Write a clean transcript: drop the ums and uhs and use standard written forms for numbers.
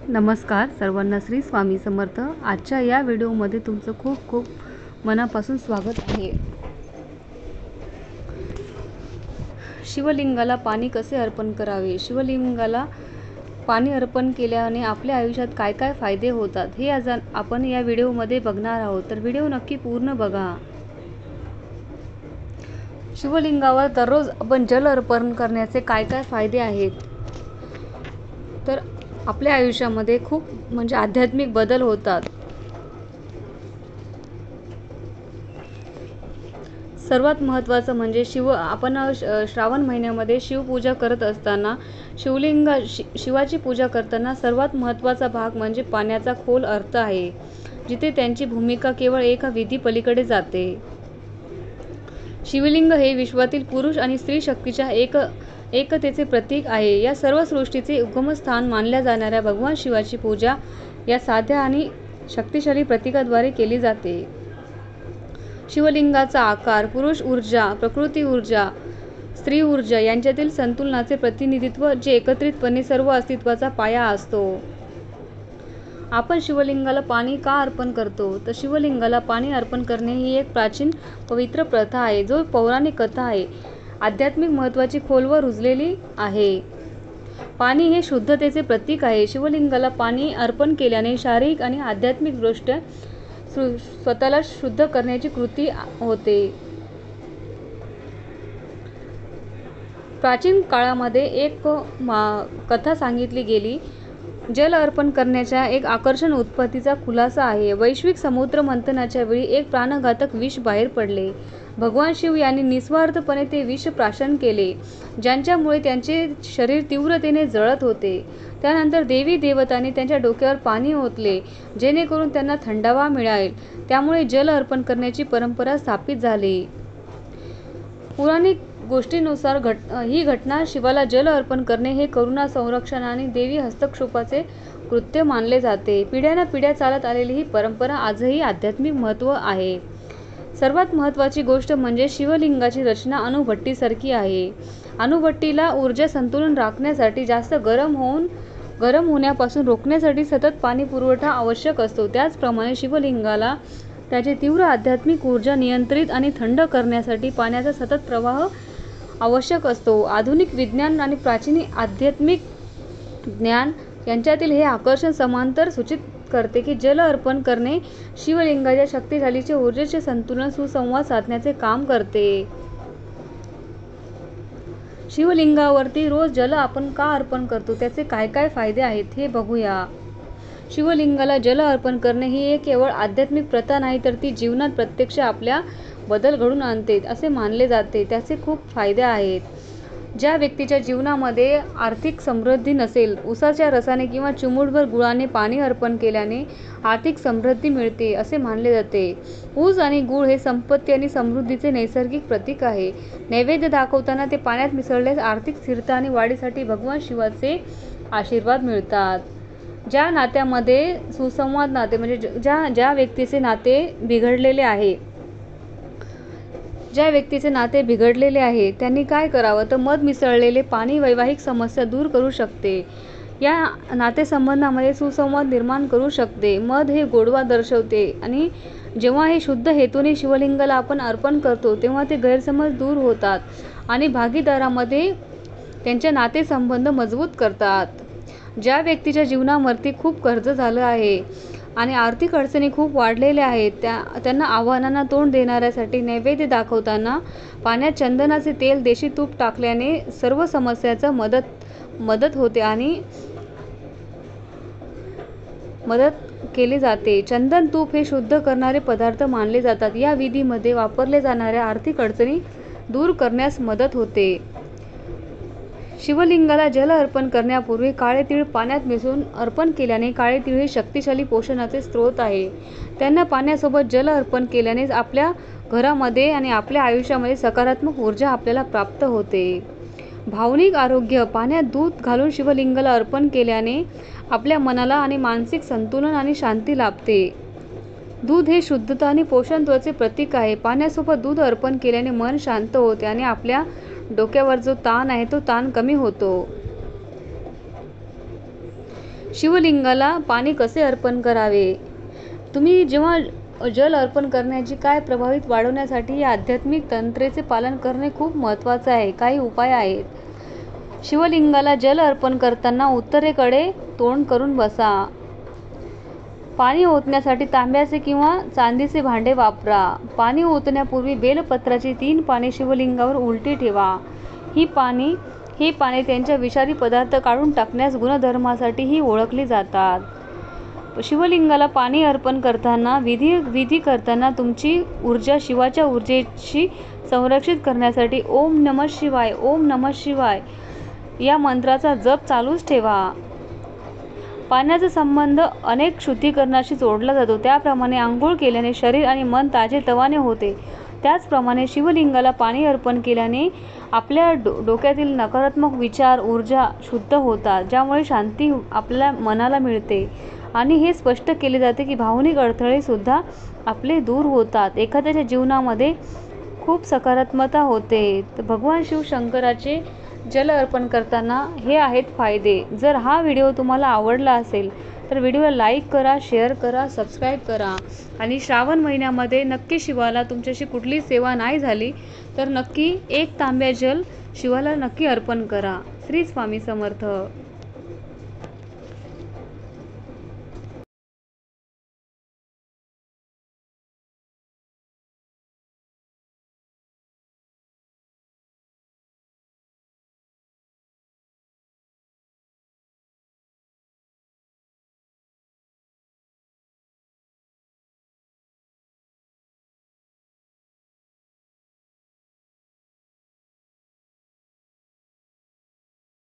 नमस्कार सर्वांना, श्री स्वामी समर्थ। आजच्या या व्हिडिओमध्ये तुमचं खूप खूप मनापासून स्वागत आहे। शिवलिंगाला पाणी कसे अर्पण करावे, शिवलिंगाला पाणी अर्पण केल्याने आपल्या आयुष्यात काय काय फायदे होतात हे आज आपण या व्हिडिओमध्ये बघणार आहोत, तर व्हिडिओ नक्की पूर्ण बघा। शिवलिंगावर दररोज आपण जल अर्पण करण्याचे काय काय फायदे आहेत, तर आपल्या आयुष्यामध्ये खूप आध्यात्मिक बदल होतात। सर्वात महत्त्वाचं म्हणजे आपण श्रावण महिन्यामध्ये शिवपूजा करत असताना शिवाची पूजा करताना सर्वात महत्त्वाचा भाग म्हणजे पाण्याचा खोल अर्थ आहे, जिथे त्यांची भूमिका केवळ एका विधी पलीकडे जाते। शिवलिंग हे विश्वातील पुरुष आणि स्त्री शक्तीच्या एकतेचे प्रतीक आहे। या सर्व सृष्टीचे उगमस्थान मानल्या जाणाऱ्या भगवान शिवाची पूजा या साध्या आणि शक्तिशाली प्रतीकाद्वारे केली जाते। शिवलिंगाचा आकार पुरुष ऊर्जा, प्रकृती ऊर्जा, स्त्री ऊर्जा यांच्यातील संतुलनाचे प्रतिनिधित्व, जे एकत्रितपणे सर्व अस्तित्वाचा पाया असतो। आपण शिवलिंगाला पाणी का अर्पण करतो, तर शिवलिंगाला पाणी अर्पण करणे ही एक प्राचीन पवित्र प्रथा आहे, जो पौराणिक कथा आहे, आध्यात्मिक महत्त्वाची खोलवर रुजलेली आहे। पाणी हे शुद्धतेचे प्रतीक आहे। शिवलिंगाला पाणी अर्पण केल्याने शारीरिक आणि आध्यात्मिकदृष्ट्या स्वतःला शुद्ध करण्याची कृती होते। प्राचीन काळामध्ये एक कथा सांगितली गेली, जल अर्पण करण्याच्या एक आकर्षण उत्पत्तीचा खुलासा आहे। वैश्विक समुद्र मंथनाच्या वेळी एक प्राणघातक विष बाहेर पडले। भगवान शिव यांनी निस्वार्थपणे ते विष प्राशन केले, ज्यांच्यामुळे त्यांचे शरीर तीव्रतेने जळत होते। त्यानंतर देवी देवतांनी त्यांच्या डोक्यावर पाणी ओतले, जेणेकरून त्यांना थंडावा मिळेल। त्यामुळे जल अर्पण करण्याची परंपरा स्थापित झाली। पौराणिक गोष्टीनुसार ही घटना शिवाला जल अर्पण करणे हे करुणा, संरक्षण आणि देवी हस्तक्षेपाचे कृत्य मानले जाते। पिढ्यानपिढ्या चालत आलेली ही परंपरा आजही आध्यात्मिक महत्त्व आहे। सर्वात महत्त्वाची गोष्ट म्हणजे शिवलिंगाची रचना अणुभट्टीसारखी आहे। अणुभट्टीला ऊर्जा संतुलन राखण्यासाठी जास्त गरम होण्यापासून रोखण्यासाठी सतत पाणी पुरवठा आवश्यक असतो। त्याचप्रमाणे शिवलिंगाला त्याची तीव्र आध्यात्मिक ऊर्जा नियंत्रित आणि थंड करण्यासाठी पाण्याचा सतत प्रवाह आवश्यक असतो। आधुनिक विज्ञान आणि प्राचीन आध्यात्मिक ज्ञान यांच्यातील हे आकर्षण समांतर सूचित करते की जल अर्पण करणे शिवलिंगाच्या शक्तिशालीचे ऊर्जेचे संतुलन सुसंवाद साधण्याचे काम करते। शिवलिंगावरती रोज जल आपण का अर्पण करतो, त्याचे काय काय फायदे आहेत हे बघूया। शिवलिंगाला जल अर्पण करणे ही केवळ आध्यात्मिक प्रथा नाही, तर ती जीवनात प्रत्यक्ष आपल्या बदल घडवून आणते असे मानले जाते। त्याचे खूप फायदे आहेत। ज्या व्यक्तीच्या जीवनामध्ये आर्थिक समृद्धी नसेल, उसाच्या रसाने किंवा चिमूटभर गुळाने पाणी अर्पण केल्याने आर्थिक समृद्धी मिळते असे मानले जाते। ऊस आणि गुळ हे संपत्ती आणि समृद्धीचे नैसर्गिक प्रतीक आहे। नैवेद्य दाखवताना ते पाण्यात मिसळल्यास आर्थिक स्थिरता आणि वाढीसाठी भगवान शिवाचे आशीर्वाद मिळतात। ज्या नात्यामध्ये सुसंवाद नाते म्हणजे ज्या व्यक्तीचे बिघडलेले आहे त्यांनी काय करावं, तर मध मिसळलेले पाणी वैवाहिक समस्या दूर करू शकते, या नातेसंबंधामध्ये सुसंवाद निर्माण करू शकते। मध हे गोडवा दर्शवते आणि जेव्हा हे शुद्ध हेतूने शिवलिंगाला आपण अर्पण करतो, तेव्हा ते गैरसमज दूर होतात आणि भागीदारामध्ये त्यांचे नातेसंबंध मजबूत करतात। ज्या व्यक्तीच्या जीवनावरती खूप कर्ज झालं आहे आणि आर्थिक अडचणी खूप वाढलेल्या आहेत, त्यांना आव्हानांना तोंड देण्यासाठी नैवेद्य दाखवताना पाण्यात चंदनाचे तेल, देशी तूप टाकल्याने सर्व समस्यांचा मदत होते आणि मदत केली जाते। चंदन, तूप हे शुद्ध करणारे पदार्थ मानले जातात। या विधीमध्ये वापरल्या जाणाऱ्या आर्थिक अडचणी दूर करण्यास मदत होते। शिवलिंगाला जल अर्पण करण्यापूर्वी काळे तीळ पाण्यात मिसळून अर्पण केल्याने, काळे तीळ हे शक्तिशाली पोषणाचे स्रोत आहे। त्यांना पाण्यासोबत जल अर्पण केल्याने आपल्या घरामध्ये आणि आपल्या आयुष्यामध्ये सकारात्मक ऊर्जा आपल्याला प्राप्त होते। भावनिक आरोग्य, पाण्यात दूध घालून शिवलिंगाला अर्पण केल्याने आपल्या मनाला आणि मानसिक संतुलन आणि शांती लाभते। दूध हे शुद्धता आणि पोषणत्वाचे प्रतीक आहे। पाण्यासोबत दूध अर्पण केल्याने मन शांत होते आणि आपल्या डोक्यावर जो ताण आहे तो ताण कमी होतो। शिवलिंगाला पाणी कसे अर्पण करावे? तुम्ही जेव्हा जल अर्पण करण्याची काय प्रभावित वाढवण्यासाठी या आध्यात्मिक तंत्रेचे पालन करणे खूप महत्त्वाचे आहे. काही उपाय आहेत. शिवलिंगाला जल अर्पण करताना उत्तरेकडे तोंड करून बसा. पाणी ओतण्यासाठी तांब्याचे किंवा चांदीचे भांडे वापरा. पाणी ओतण्यापूर्वी बेलपत्राची 3 पाने शिवलिंगावर उलटी ठेवा. ही पाने त्यांच्या विषारी पदार्थ काढून टाकण्यास गुणधर्मासाठीही ओळखली जातात. शिवलिंगाला पाणी अर्पण करताना विधी करताना तुमची ऊर्जा शिवाच्या ऊर्जेशी संरक्षित करण्यासाठी ओम नमः शिवाय, ओम नमः शिवाय या मंत्राचा जप चालूच ठेवा. पाण्याचा संबंध अनेक शुद्धीकरणाशी जोडला जातो. त्याप्रमाणे आंघोळ केल्याने शरीर आणि मन ताजेतवाने होते. त्याचप्रमाणे शिवलिंगाला पाणी अर्पण केल्याने आपल्या डोक्यातील नकारात्मक विचार, ऊर्जा शुद्ध होतात, ज्यामुळे शांती आपल्या मनाला मिळते. आणि हे स्पष्ट केले जाते की भावनिक अडथळे सुद्धा आपले दूर होतात. एखाद्याच्या जीवनामध्ये खूप सकारात्मकता होते. तर भगवान शिव शंकराचे जल अर्पण करताना हे आहेत फायदे. जर हा व्हिडिओ तुम्हाला आवडला असेल तर व्हिडिओला लाईक करा, शेअर करा, सबस्क्राईब करा. आणि श्रावण महिन्यामध्ये नक्की शिवाला तुमच्याशी कुठली सेवा नाही झाली तर नक्की 1 तांब्या जल शिवाला नक्की अर्पण करा. श्री स्वामी समर्थ.